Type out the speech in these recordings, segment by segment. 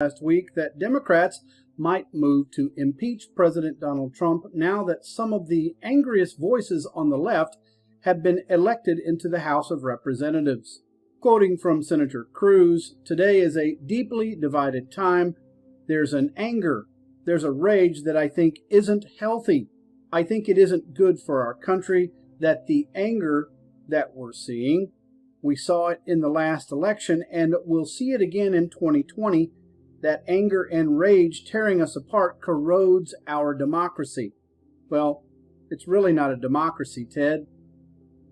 last week that Democrats might move to impeach President Donald Trump now that some of the angriest voices on the left have been elected into the House of Representatives. Quoting from Senator Cruz, "Today is a deeply divided time. There's an anger, there's a rage that I think isn't healthy. I think it isn't good for our country that the anger that we're seeing, we saw it in the last election and we'll see it again in 2020. That anger and rage tearing us apart corrodes our democracy." Well, it's really not a democracy, Ted.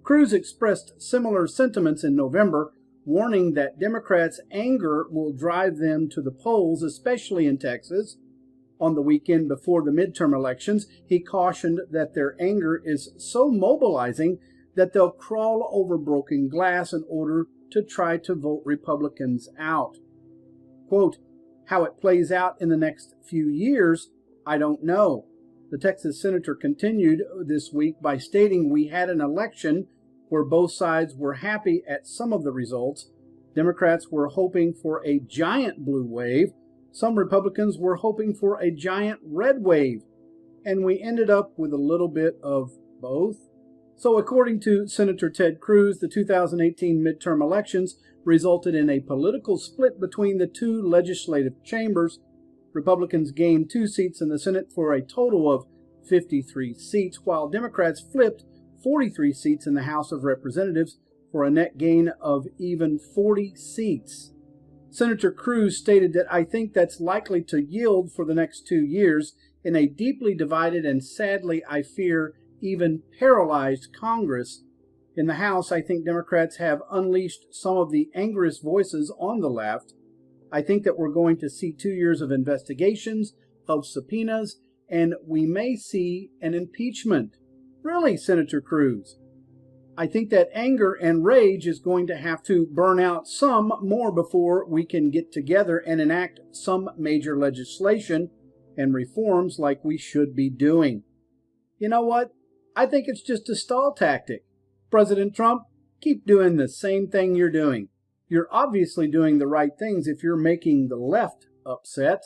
Cruz expressed similar sentiments in November, warning that Democrats' anger will drive them to the polls, especially in Texas. On the weekend before the midterm elections, he cautioned that their anger is so mobilizing that they'll crawl over broken glass in order to try to vote Republicans out. Quote, "How it plays out in the next few years, I don't know." The Texas senator continued this week by stating, "We had an election where both sides were happy at some of the results. Democrats were hoping for a giant blue wave. Some Republicans were hoping for a giant red wave. And we ended up with a little bit of both." So according to Senator Ted Cruz, the 2018 midterm elections resulted in a political split between the two legislative chambers. Republicans gained 2 seats in the Senate for a total of 53 seats, while Democrats flipped 43 seats in the House of Representatives for a net gain of even 40 seats. Senator Cruz stated that, "I think that's likely to yield for the next 2 years in a deeply divided and sadly, I fear, even paralyzed Congress. In the House, I think Democrats have unleashed some of the angriest voices on the left. I think that we're going to see 2 years of investigations, of subpoenas, and we may see an impeachment." Really, Senator Cruz? "I think that anger and rage is going to have to burn out some more before we can get together and enact some major legislation and reforms like we should be doing." You know what? I think it's just a stall tactic. President Trump, keep doing the same thing you're doing. You're obviously doing the right things if you're making the left upset.